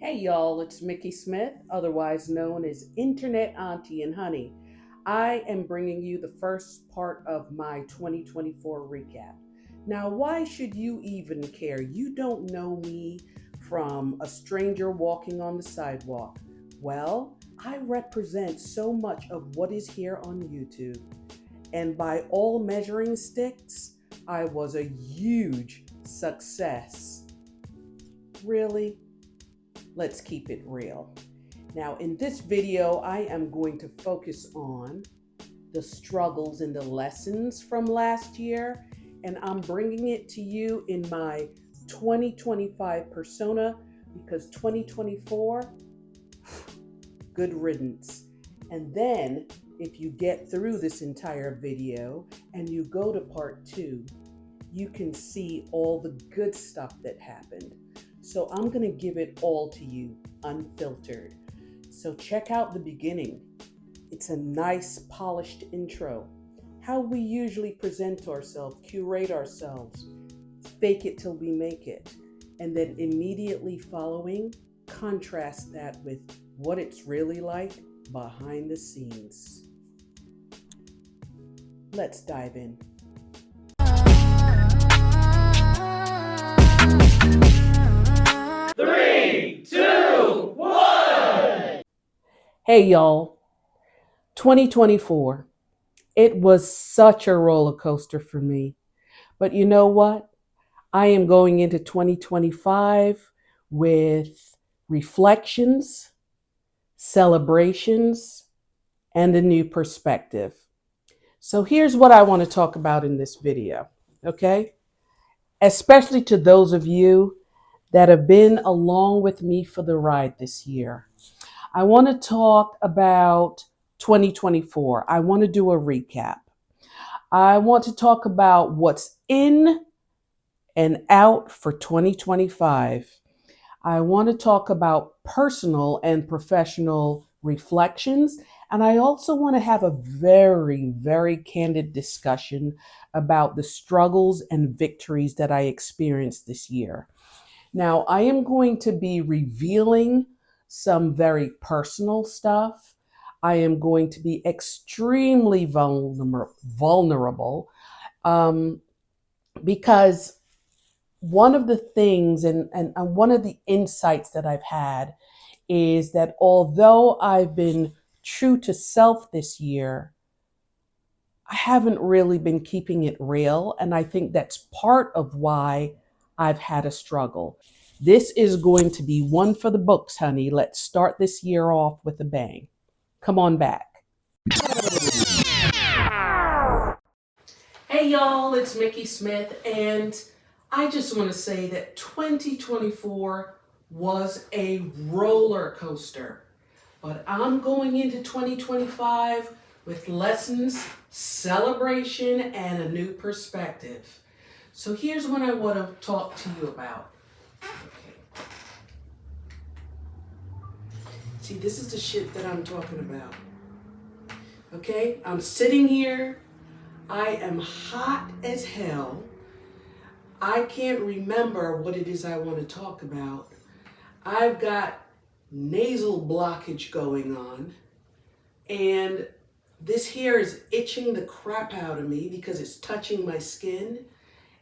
Hey y'all, it's Mickey Smith, otherwise known as Internet Auntie and Honey. I am bringing you the first part of my 2024 recap. Now, why should you even care? You don't know me from a stranger walking on the sidewalk. Well, I represent so much of what is here on YouTube, and by all measuring sticks, I was a huge success. Really? Let's keep it real. Now, in this video, I am going to focus on the struggles and the lessons from last year, and I'm bringing it to you in my 2025 persona because 2024, good riddance. And then, if you get through this entire video and you go to part 2, you can see all the good stuff that happened. So I'm going to give it all to you, unfiltered. So check out the beginning. It's a nice, polished intro. How we usually present ourselves, curate ourselves, fake it till we make it. And then immediately following, contrast that with what it's really like behind the scenes. Let's dive in. Hey y'all, 2024. It was such a roller coaster for me. But you know what? I am going into 2025 with reflections, celebrations, and a new perspective. So here's what I want to talk about in this video, okay? Especially to those of you that have been along with me for the ride this year. I want to talk about 2024. I want to do a recap. I want to talk about what's in and out for 2025. I want to talk about personal and professional reflections. And I also want to have a very, very candid discussion about the struggles and victories that I experienced this year. Now, I am going to be revealing some very personal stuff. I am going to be extremely vulnerable because one of the things and one of the insights that I've had is that although I've been true to self this year, I haven't really been keeping it real. And I think that's part of why I've had a struggle. This is going to be one for the books, honey. Let's start this year off with a bang. Come on back. Hey y'all, it's Mickey Smith, and I just want to say that 2024 was a roller coaster. But I'm going into 2025 with lessons, celebration, and a new perspective. So here's what I want to talk to you about. Okay. See, this is the shit that I'm talking about. Okay? I'm sitting here. I am hot as hell. I can't remember what it is I want to talk about. I've got nasal blockage going on, and this hair is itching the crap out of me because it's touching my skin,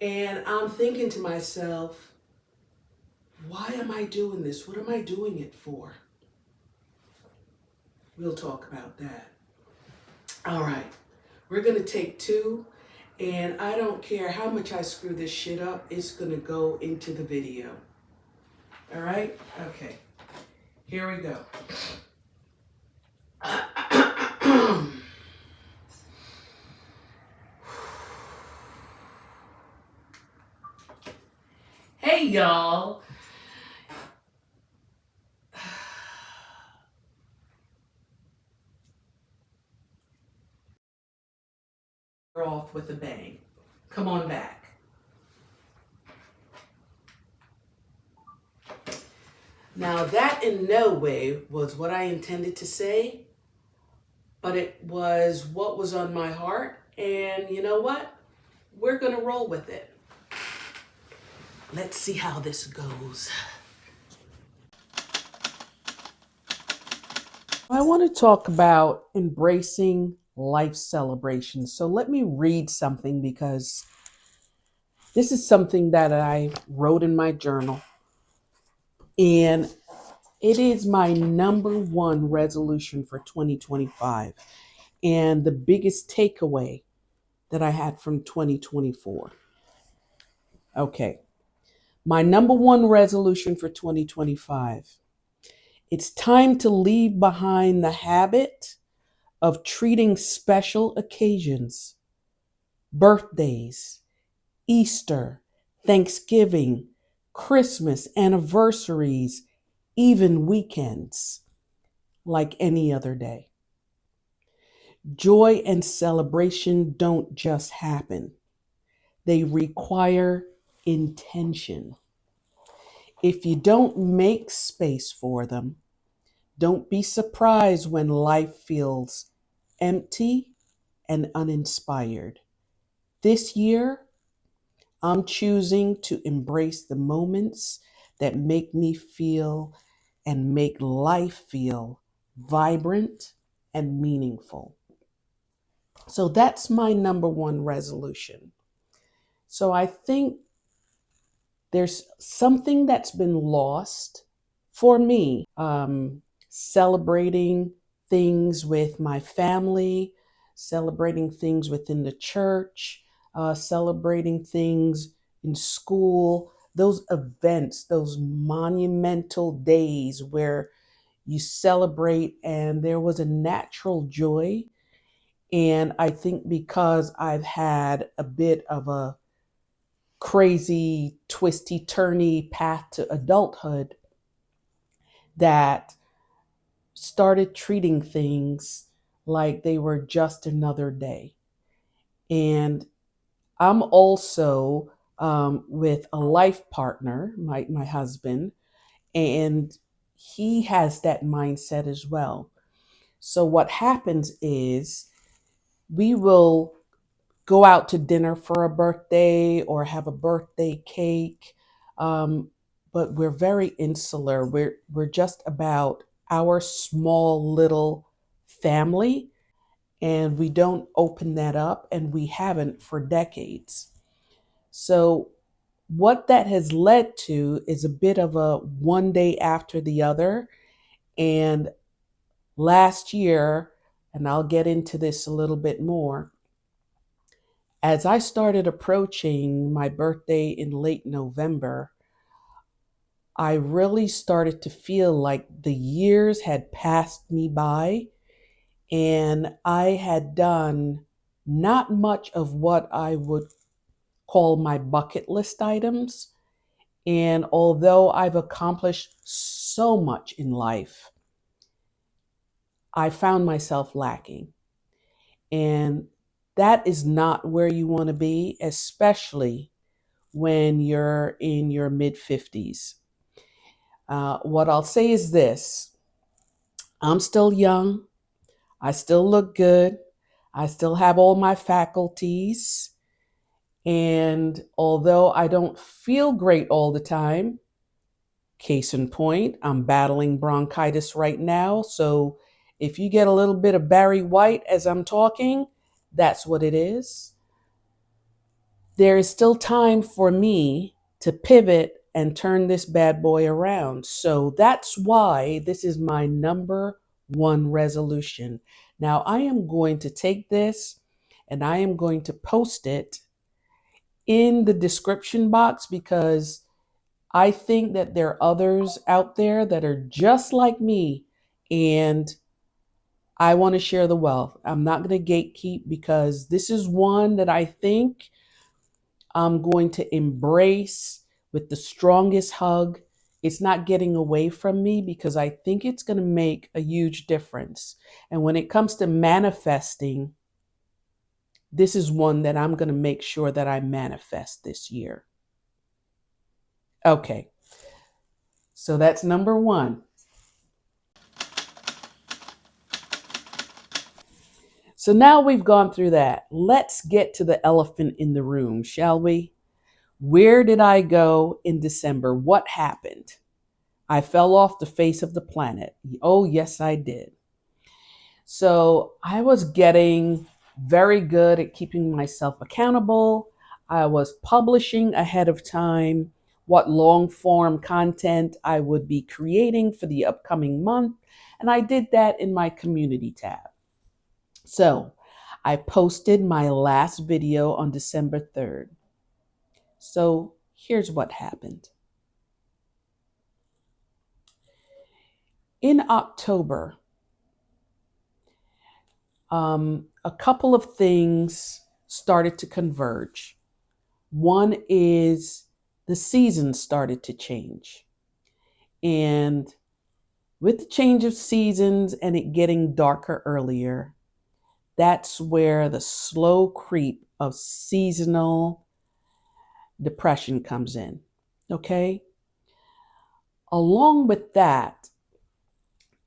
and I'm thinking to myself, why am I doing this? What am I doing it for? We'll talk about that. All right, we're gonna take 2, and I don't care how much I screw this shit up, it's gonna go into the video. All right, okay, here we go. Hey y'all. We're off with a bang. Come on back. Now that in no way was what I intended to say, but it was what was on my heart, and you know what? We're gonna roll with it. Let's see how this goes. I want to talk about embracing life celebrations. So let me read something because this is something that I wrote in my journal, and it is my number one resolution for 2025 and the biggest takeaway that I had from 2024. Okay, my number one resolution for 2025. It's time to leave behind the habit of treating special occasions, birthdays, Easter, Thanksgiving, Christmas, anniversaries, even weekends, like any other day. Joy and celebration don't just happen, they require intention. If you don't make space for them, don't be surprised when life feels empty and uninspired. This year, I'm choosing to embrace the moments that make me feel and make life feel vibrant and meaningful. So that's my number one resolution. So I think there's something that's been lost for me, celebrating things with my family, celebrating things within the church, celebrating things in school, those events, those monumental days where you celebrate, and there was a natural joy. And I think because I've had a bit of a crazy, twisty, turny path to adulthood, that started treating things like they were just another day. And I'm also with a life partner, my husband, and he has that mindset as well. So what happens is we will go out to dinner for a birthday or have a birthday cake. But we're very insular. We're just about our small little family, and we don't open that up, and we haven't for decades. So what that has led to is a bit of a one day after the other. And last year, and I'll get into this a little bit more, as I started approaching my birthday in late November, I really started to feel like the years had passed me by and I had done not much of what I would call my bucket list items. And although I've accomplished so much in life, I found myself lacking. And that is not where you want to be, especially when you're in your mid 50s. What I'll say is this: I'm still young, I still look good, I still have all my faculties. And although I don't feel great all the time, case in point, I'm battling bronchitis right now. So if you get a little bit of Barry White as I'm talking, that's what it is. There is still time for me to pivot and turn this bad boy around. So that's why this is my number one resolution. Now, I am going to take this and I am going to post it in the description box because I think that there are others out there that are just like me, and I want to share the wealth. I'm not going to gatekeep because this is one that I think I'm going to embrace with the strongest hug. It's not getting away from me because I think it's going to make a huge difference. And when it comes to manifesting, this is one that I'm going to make sure that I manifest this year. Okay, so that's number one. So now we've gone through that. Let's get to the elephant in the room, shall we? Where did I go in December? What happened? I fell off the face of the planet. Oh, yes, I did. So I was getting very good at keeping myself accountable. I was publishing ahead of time what long form content I would be creating for the upcoming month. And I did that in my community tab. So I posted my last video on December 3rd. So here's what happened. In October, a couple of things started to converge. One is the seasons started to change. And with the change of seasons and it getting darker earlier, that's where the slow creep of seasonal depression comes in. Okay? Along with that,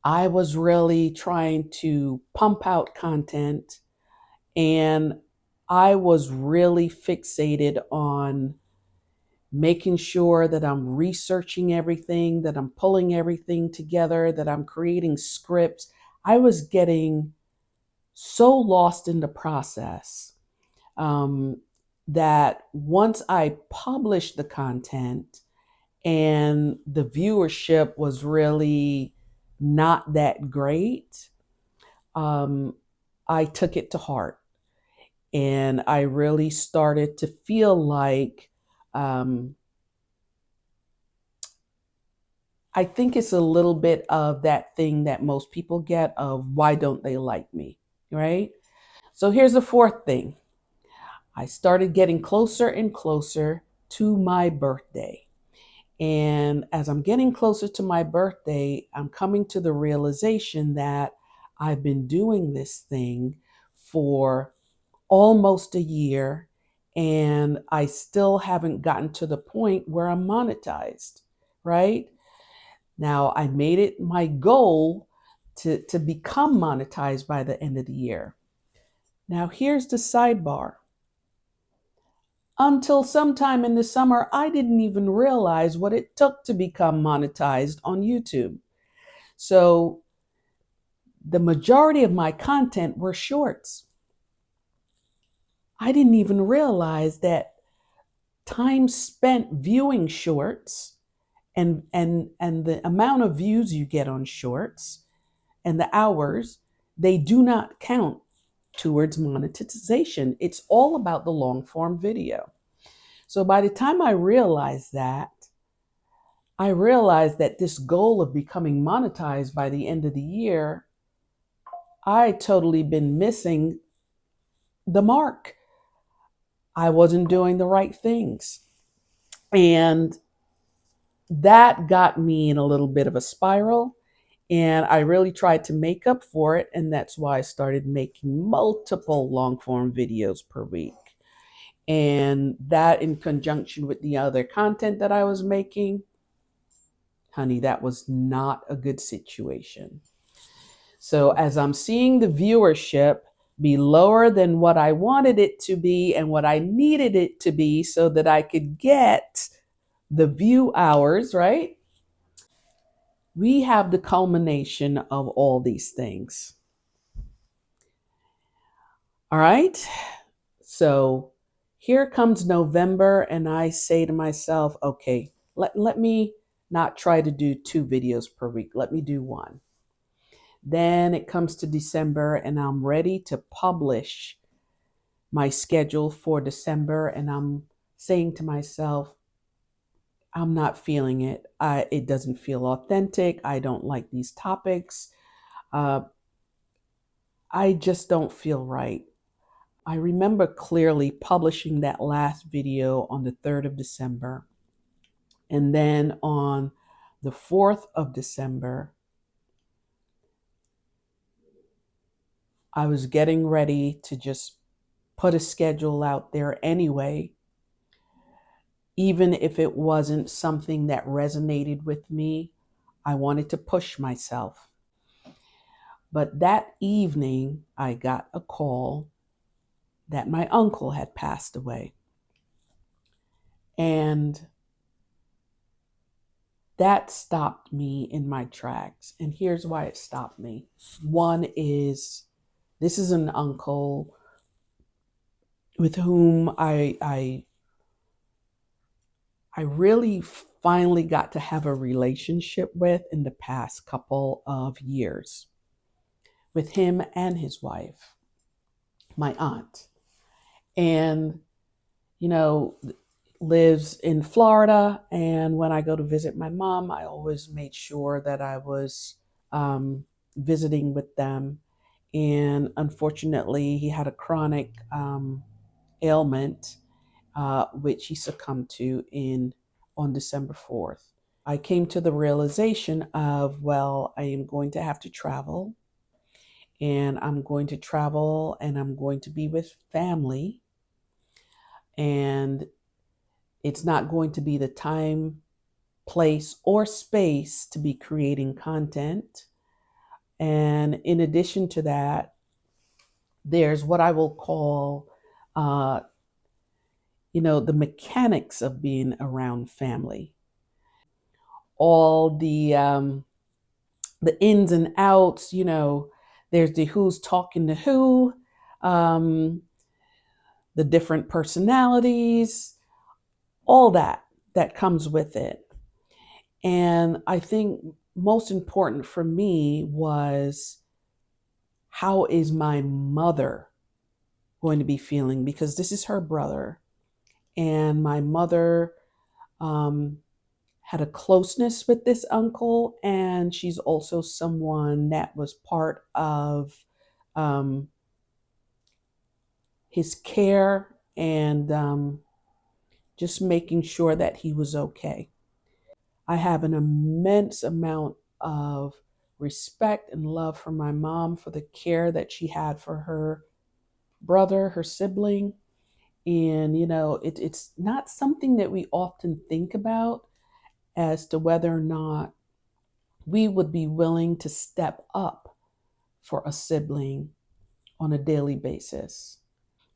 I was really trying to pump out content, and I was really fixated on making sure that I'm researching everything, that I'm pulling everything together, that I'm creating scripts. I was getting so lost in the process um, that once I published the content and the viewership was really not that great, um, I took it to heart. And I really started to feel like um, I think it's a little bit of that thing that most people get of why don't they like me, right? So here's the fourth thing. I started getting closer and closer to my birthday. And as I'm getting closer to my birthday, I'm coming to the realization that I've been doing this thing for almost a year and I still haven't gotten to the point where I'm monetized, right? Now, I made it my goal to become monetized by the end of the year. Now, here's the sidebar. Until sometime in the summer, I didn't even realize what it took to become monetized on YouTube. So, the majority of my content were shorts. I didn't even realize that time spent viewing shorts and the amount of views you get on shorts and the hours, they do not count towards monetization. It's all about the long form video. So by the time I realized that this goal of becoming monetized by the end of the year, I totally been missing the mark. I wasn't doing the right things. And that got me in a little bit of a spiral. And I really tried to make up for it. And that's why I started making multiple long form videos per week. And that, in conjunction with the other content that I was making, honey, that was not a good situation. So as I'm seeing the viewership be lower than what I wanted it to be and what I needed it to be so that I could get the view hours, right? We have the culmination of all these things. All right. So here comes November, and I say to myself, okay, let me not try to do 2 videos per week. Let me do 1. Then it comes to December, and I'm ready to publish my schedule for December. And I'm saying to myself, I'm not feeling it. It doesn't feel authentic. I don't like these topics. Uh, I just don't feel right. I remember clearly publishing that last video on the 3rd of December. And then on the 4th of December, I was getting ready to just put a schedule out there anyway, even if it wasn't something that resonated with me. I wanted to push myself. But that evening, I got a call that my uncle had passed away. And that stopped me in my tracks. And here's why it stopped me. One is, this is an uncle with whom I really finally got to have a relationship with in the past couple of years, with him and his wife, my aunt. And, you know, lives in Florida. And when I go to visit my mom, I always made sure that I was visiting with them. And unfortunately, he had a chronic ailment, which he succumbed to in on December 4th. I came to the realization of, well, I am going to have to travel, and I'm going to travel and I'm going to be with family, and it's not going to be the time, place, or space to be creating content. And in addition to that, there's what I will call, uh, the mechanics of being around family. All the ins and outs. There's the who's talking to who, um, the different personalities, all that comes with it. And I think most important for me was, how is my mother going to be feeling? Because this is her brother. And my mother um, had a closeness with this uncle. And she's also someone that was part of um, his care and just making sure that he was okay. I have an immense amount of respect and love for my mom, for the care that she had for her brother, her sibling. And, it's not something that we often think about as to whether or not we would be willing to step up for a sibling on a daily basis.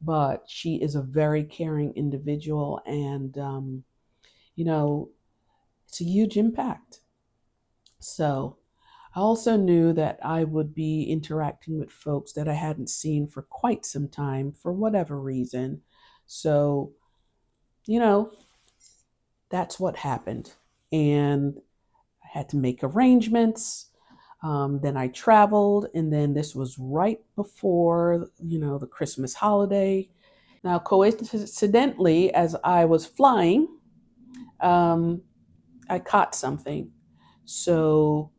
But she is a very caring individual, and, you know, it's a huge impact. So I also knew that I would be interacting with folks that I hadn't seen for quite some time for whatever reason. So, you know, that's what happened. And I had to make arrangements. Then I traveled, and then this was right before, the Christmas holiday. Now, coincidentally, as I was flying, um, I caught something. So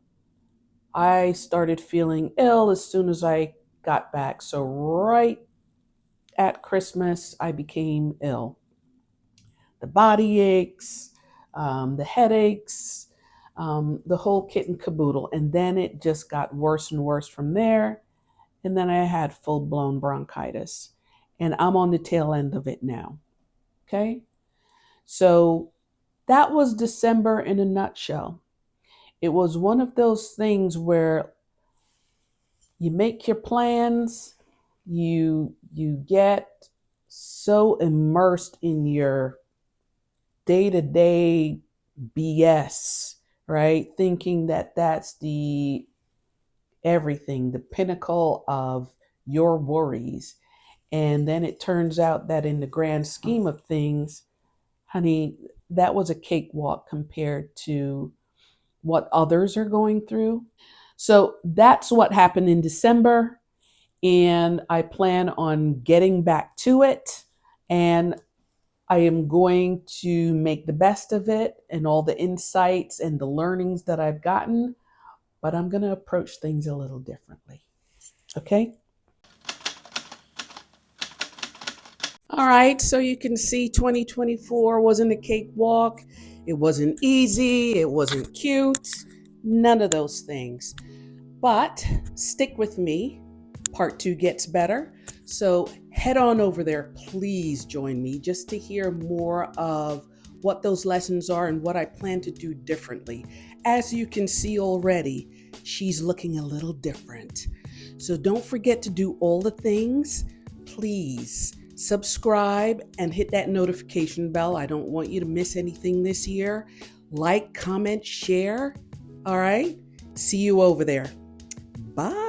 I started feeling ill as soon as I got back. So, right at Christmas, I became ill. The body aches, the headaches, the whole kit and caboodle. And then it just got worse and worse from there. And then I had full blown bronchitis. And I'm on the tail end of it now. Okay. So that was December in a nutshell. It was one of those things where you make your plans, you get so immersed in your day-to-day BS, right? Thinking that that's the everything, the pinnacle of your worries. And then it turns out that in the grand scheme of things, honey, that was a cakewalk compared to what others are going through. So that's what happened in December. And I plan on getting back to it. And I am going to make the best of it and all the insights and the learnings that I've gotten, but I'm going to approach things a little differently. Okay? All right, so you can see 2024 wasn't a cakewalk. It wasn't easy. It wasn't cute. None of those things. But stick with me. Part two gets better. So head on over there. Please join me just to hear more of what those lessons are and what I plan to do differently. As you can see already, she's looking a little different. So don't forget to do all the things. Please subscribe and hit that notification bell. I don't want you to miss anything this year. Like, comment, share. All right. See you over there. Bye.